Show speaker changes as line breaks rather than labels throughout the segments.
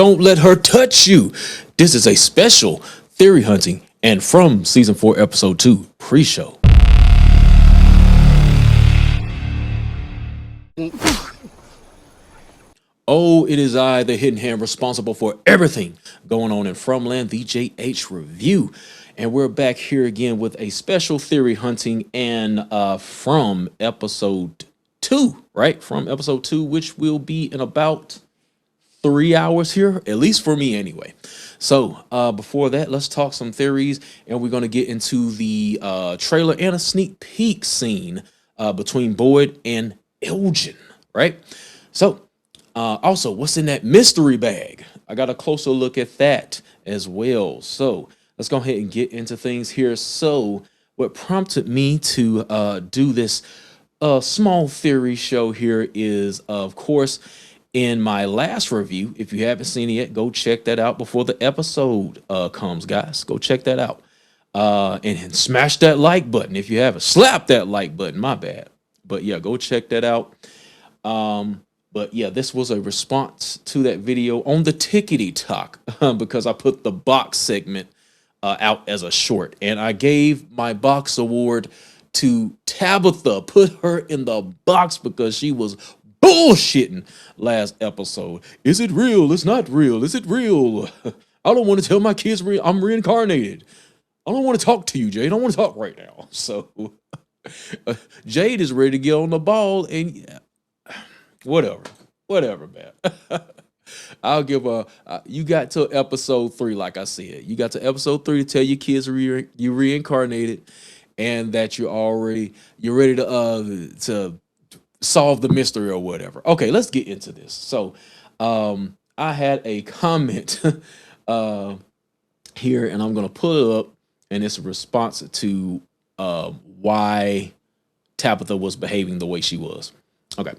don't let her touch you. This is a special theory hunting and from season 4, episode 2 pre-show. Oh, it is I, the hidden hand responsible for everything going on in Fromland, the JHReview. And we're back here again with a special theory hunting and from episode 2, right? From episode 2, which will be in about 3 hours here, at least for me anyway. So before that, let's talk some theories, and we're going to get into the trailer and a sneak peek scene between Boyd and Elgin, right? So also, what's in that mystery bag? I got a closer look at that as well. So let's go ahead and get into things here. So what prompted me to do this small theory show here is, of course, in my last review. If you haven't seen it yet, go check that out before the episode comes, guys. Go check that out. And smash that like button. If you haven't, slap that like button. My bad. But yeah, go check that out. But yeah, this was a response to that video on the Tickety Talk because I put the box segment out as a short, and I gave my box award to Tabitha. Put her in the box because she was bullshitting last episode. Is it real? It's not real. Is it real? I don't want to tell my kids I'm reincarnated. I don't want to talk to you, Jade. I don't want to talk right now. So Jade is ready to get on the ball, and whatever, man. I'll give you got to episode 3, like I said. You got to episode 3 to tell your kids you reincarnated, and that you're ready to solve the mystery or whatever. Okay, let's get into this. So I had a comment here, and I'm gonna pull it up, and it's a response to why Tabitha was behaving the way she was. Okay.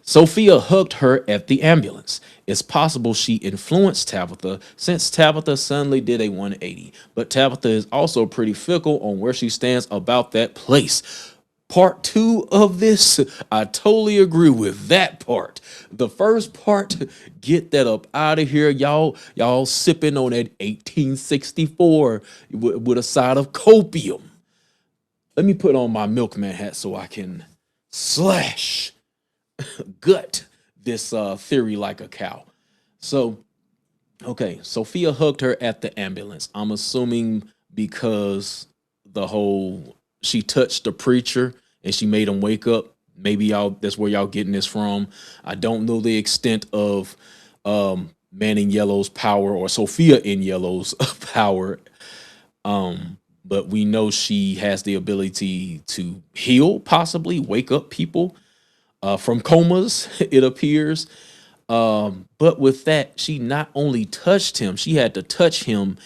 Sophia hugged her at the ambulance. It's possible she influenced Tabitha, since Tabitha suddenly did a 180. But Tabitha is also pretty fickle on where she stands about that place. Part 2 of this, I totally agree with that part. The first part, get that up out of here. Y'all sipping on that 1864 with a side of copium. Let me put on my milkman hat so I can slash gut this theory like a cow. So, okay, Sophia hugged her at the ambulance. I'm assuming because she touched the preacher and she made him wake up. Maybe that's where y'all getting this from. I don't know the extent of Man in Yellow's power or Sophia in Yellow's power. But we know she has the ability to heal, possibly wake up people from comas, it appears. But with that, she not only touched him, she had to touch him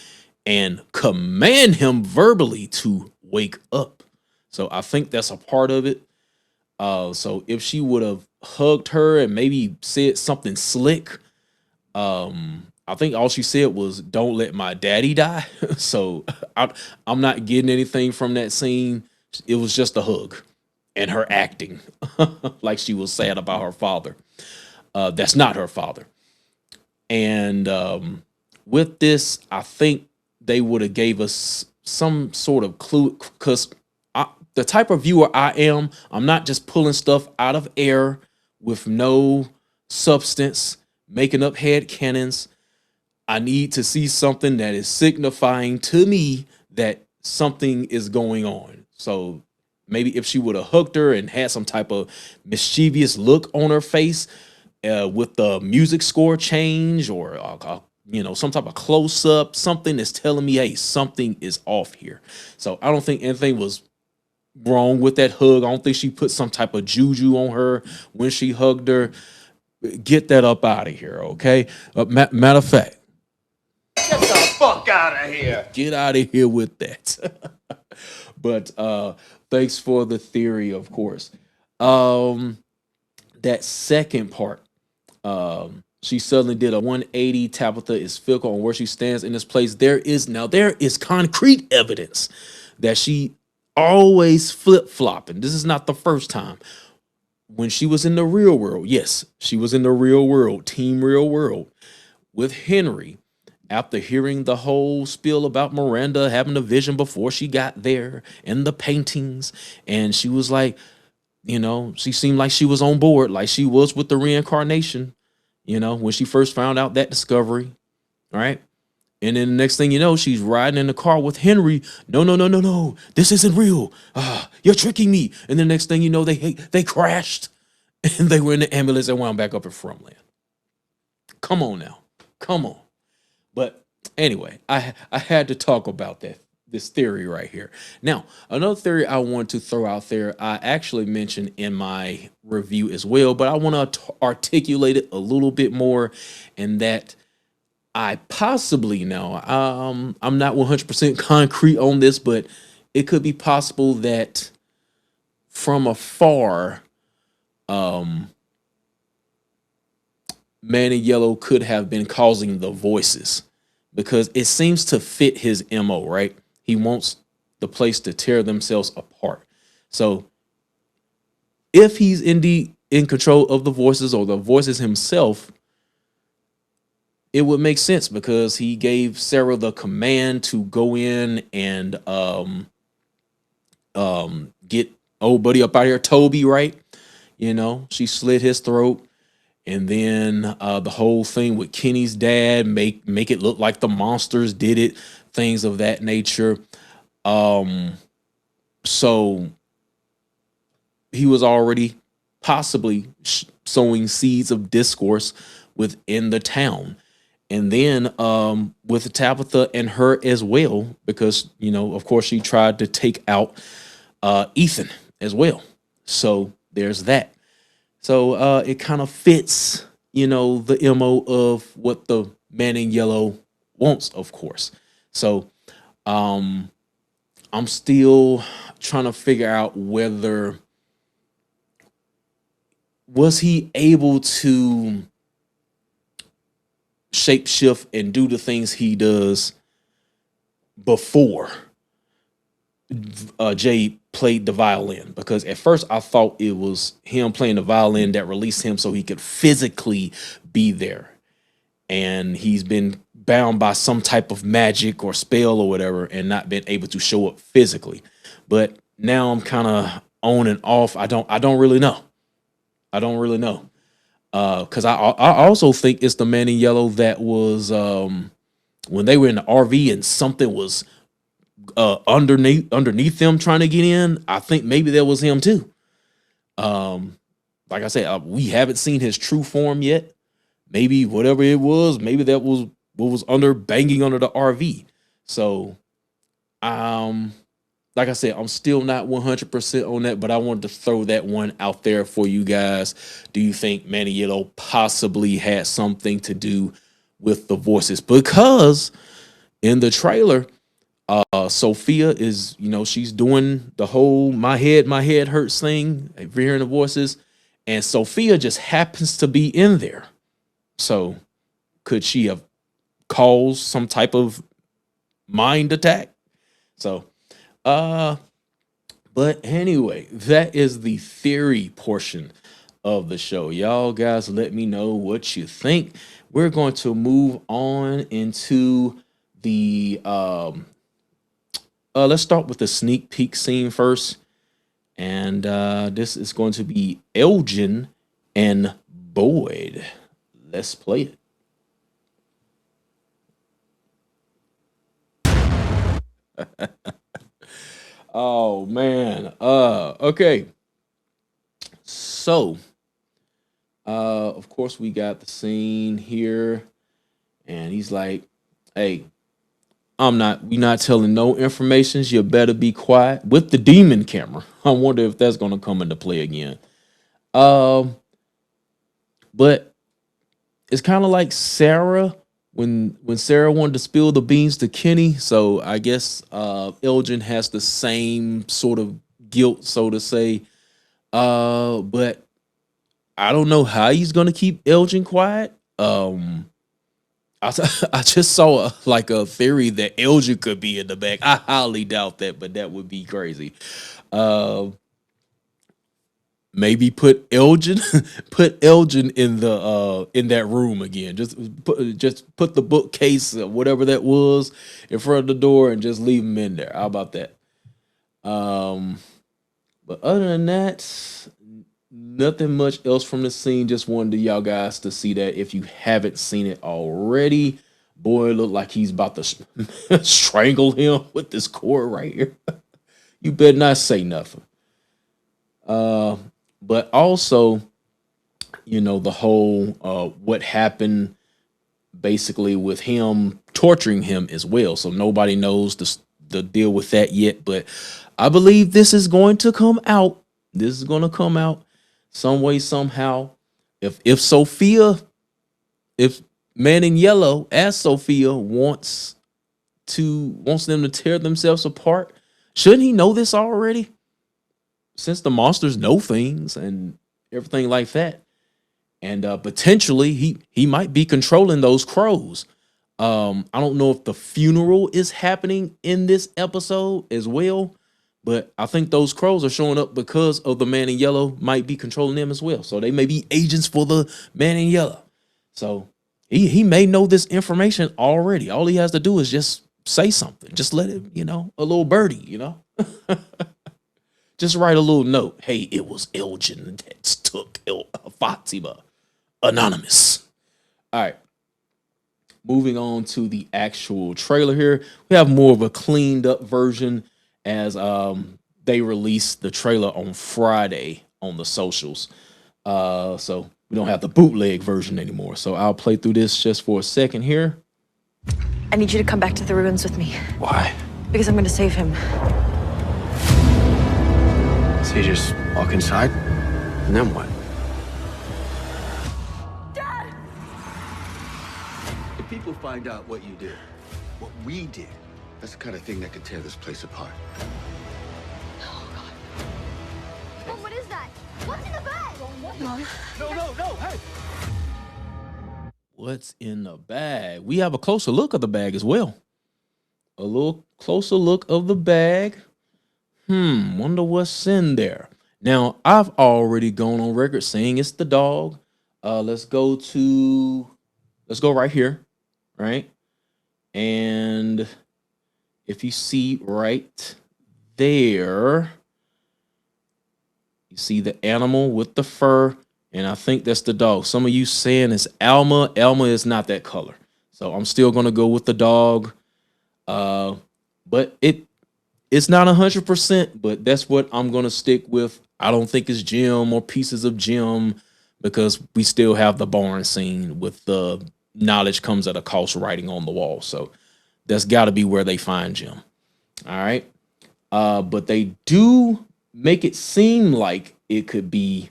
and command him verbally to wake up. So I think that's a part of it. So if she would have hugged her and maybe said something slick, I think all she said was, "Don't let my daddy die." So I'm not getting anything from that scene. It was just a hug and her acting like she was sad about her father. That's not her father. And with this, I think they would have gave us some sort of clue, because the type of viewer I am, I'm not just pulling stuff out of air with no substance, making up head canons. I need to see something that is signifying to me that something is going on. So maybe if she would have hugged her and had some type of mischievous look on her face with the music score change or, some type of close up, something that's telling me, hey, something is off here. So I don't think anything was wrong with that hug. I don't think she put some type of juju on her when she hugged her. Get that up out of here, okay? Matter of fact,
get the fuck out of here.
Get out of here with that. But thanks for the theory, of course. That second part, she suddenly did a 180. Tabitha is fickle on where she stands in this place. There is concrete evidence that she always flip-flopping. This is not the first time. When she was in the real world, yes, she was in the real world, team real world. with Henry after hearing the whole spiel about Miranda having a vision before she got there and the paintings. And she was like, she seemed like she was on board, like she was with the reincarnation, when she first found out that discovery. All right. And then the next thing you know, she's riding in the car with Henry. No, no, no, no, no. This isn't real. You're tricking me. And the next thing you know, they crashed and they were in the ambulance and wound back up in Fromland. Come on now. Come on. But anyway, I had to talk about this theory right here. Now, another theory I want to throw out there, I actually mentioned in my review as well, but I want to articulate it a little bit more, and that I possibly know. I'm not 100% concrete on this, but it could be possible that from afar, Man in Yellow could have been causing the voices, because it seems to fit his MO, right? He wants the place to tear themselves apart. So if he's indeed in control of the voices, or the voices himself, it would make sense, because he gave Sarah the command to go in and get old buddy up out of here, Toby, right? She slit his throat. And then the whole thing with Kenny's dad, make it look like the monsters did it, things of that nature. So he was already possibly sowing seeds of discourse within the town. And then with Tabitha and her as well, because, of course, she tried to take out Ethan as well. So there's that. So it kind of fits, the MO of what the Man in Yellow wants, of course. So I'm still trying to figure out whether was he able to shapeshift and do the things he does before Jay played the violin, because at first I thought it was him playing the violin that released him so he could physically be there, and he's been bound by some type of magic or spell or whatever and not been able to show up physically. But now I'm kind of on and off. I don't really know. Because I also think it's the Man in Yellow that was when they were in the RV and something was underneath them trying to get in. I think maybe that was him too. Like I said, we haven't seen his true form yet. Maybe whatever it was, maybe that was what was banging under the RV. So, like I said, I'm still not 100% on that, but I wanted to throw that one out there for you guys. Do you think Man in Yellow possibly had something to do with the voices? Because in the trailer, Sophia is, she's doing the whole my head hurts thing, hearing the voices, and Sophia just happens to be in there. So could she have caused some type of mind attack? So, but anyway, that is the theory portion of the show. Y'all guys, let me know what you think. We're going to move on into the let's start with the sneak peek scene first. And this is going to be Elgin and Boyd. Let's play it. Oh man. Okay. So of course we got the scene here, and he's like, hey, we're not telling no informations. You better be quiet, with the demon camera. I wonder if that's gonna come into play again. But it's kind of like Sarah when Sarah wanted to spill the beans to Kenny. So I guess Elgin has the same sort of guilt, so to say. But I don't know how he's gonna keep Elgin quiet. I just saw a theory that Elgin could be in the back. I highly doubt that, but that would be crazy. maybe put Elgin put Elgin in that room again. Just put the bookcase or whatever that was in front of the door and just leave him in there. How about that? But other than that, nothing much else from the scene. Just wanted y'all guys to see that if you haven't seen it already. Boy, look like he's about to strangle him with this cord right here. You better not say nothing. But also, the whole what happened basically with him torturing him as well. So nobody knows the deal with that yet. But I believe this is going to come out. This is going to come out some way, somehow. If Sophia, if Man in Yellow, as Sophia, wants them to tear themselves apart, shouldn't he know this already? Since the monsters know things and everything like that. And potentially he might be controlling those crows. I don't know if the funeral is happening in this episode as well, but I think those crows are showing up because of the Man in Yellow might be controlling them as well. So they may be agents for the Man in Yellow. So he may know this information already. All he has to do is just say something. Just let it, a little birdie, Just write a little note. Hey, it was Elgin that took Fatima. Anonymous. All right. Moving on to the actual trailer here. We have more of a cleaned up version as they released the trailer on Friday on the socials. So we don't have the bootleg version anymore. So I'll play through this just for a second here.
I need you to come back to the ruins with me.
Why?
Because I'm going to save him.
So you just walk inside? And then what?
Dad!
If people find out what you did, what we did, that's the kind of thing that could tear this place apart.
Oh, God.
Mom, what is that? What's in the bag?
Mom?
No, hey!
What's in the bag? We have a closer look of the bag as well. A little closer look of the bag. Wonder what's in there. Now, I've already gone on record saying it's the dog. Let's go right here, right? And if you see right there, you see the animal with the fur, and I think that's the dog. Some of you saying it's Alma. Alma is not that color. So I'm still going to go with the dog. But it's not 100%, but that's what I'm going to stick with. I don't think it's Jim or pieces of Jim because we still have the barn scene with the knowledge comes at a cost writing on the wall. So that's got to be where they find Jim. All right. But they do make it seem like it could be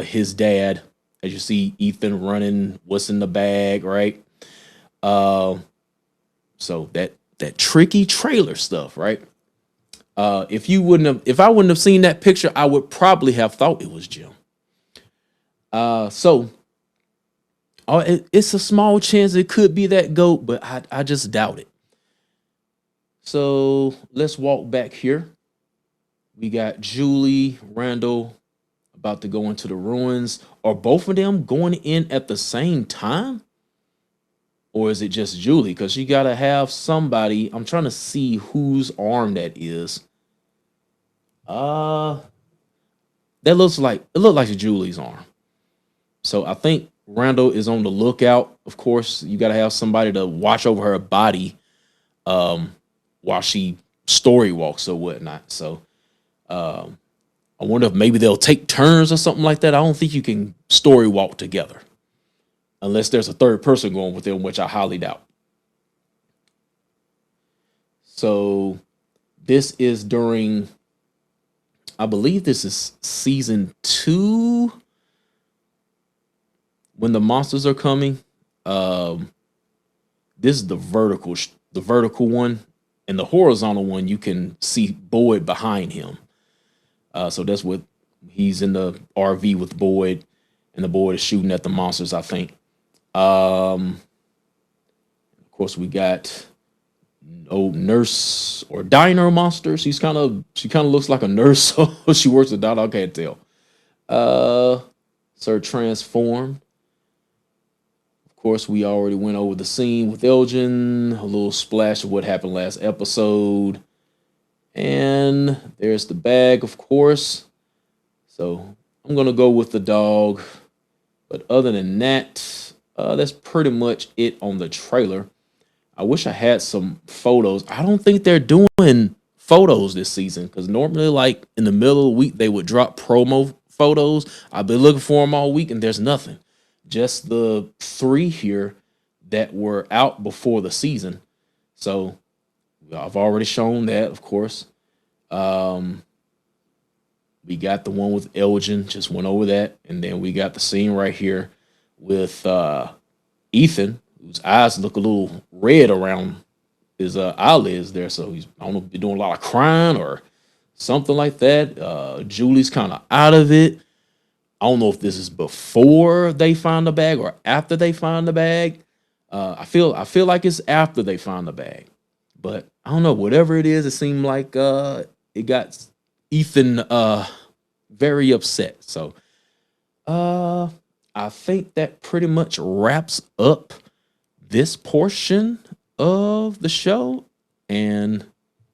his dad. As you see Ethan running, what's in the bag, right? So that tricky trailer stuff, right? If I wouldn't have seen that picture, I would probably have thought it was Jim. So it's a small chance it could be that goat, but I just doubt it. So let's walk back here. We got Julie, Randall about to go into the ruins. Are both of them going in at the same time? Or is it just Julie? Because you got to have somebody. I'm trying to see whose arm that is. That looks like Julie's arm. So I think Randall is on the lookout. Of course, you got to have somebody to watch over her body while she story walks or whatnot. So I wonder if maybe they'll take turns or something like that. I don't think you can story walk together unless there's a third person going with them, which I highly doubt. So this is during, I believe this is season 2 when the monsters are coming. This is the vertical one, and the horizontal one you can see Boyd behind him. So that's what he's in the RV with Boyd, and the Boyd is shooting at the monsters, I think. Of course, we got old nurse or diner monsters. She kind of looks like a nurse, so she works at diner. I can't tell. Sir transformed. Of course, we already went over the scene with Elgin, a little splash of what happened last episode. And there's the bag, of course. So I'm going to go with the dog. But other than that, that's pretty much it on the trailer. I wish I had some photos. I don't think they're doing photos this season because normally, like in the middle of the week, they would drop promo photos. I've been looking for them all week and there's nothing. Just the 3 here that were out before the season. So I've already shown that, of course. We got the one with Elgin, just went over that. And then we got the scene right here with Ethan, whose eyes look a little red around his eyelids there. So he's, I don't know if he's doing a lot of crying or something like that. Julie's kind of out of it. I don't know if this is before they find the bag or after they find the bag. I feel like it's after they find the bag. But I don't know, whatever it is, it seemed like it got Ethan very upset. So I think that pretty much wraps up this portion of the show. And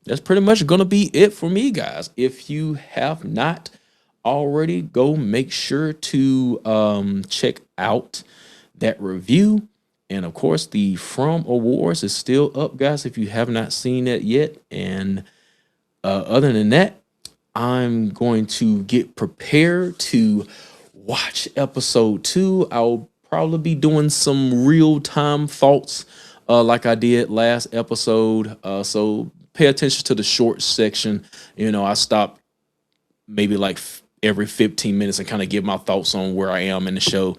that's pretty much going to be it for me, guys. If you have not already, go make sure to check out that review. And of course, the From Awards is still up, guys, if you have not seen that yet. And other than that, I'm going to get prepared to watch episode 2. I'll probably be doing some real-time thoughts like I did last episode. So pay attention to the short section. You know, I stop maybe like every 15 minutes and kind of give my thoughts on where I am in the show.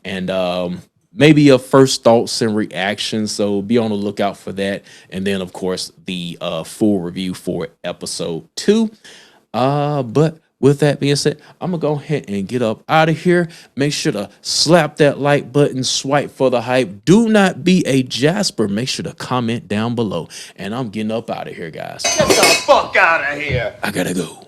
And maybe a first thoughts and reactions. So be on the lookout for that. And then, of course, the full review for episode 2. But with that being said, I'm going to go ahead and get up out of here. Make sure to slap that like button, swipe for the hype. Do not be a Jasper. Make sure to comment down below. And I'm getting up out of here, guys.
Get the fuck out of here.
I got to go.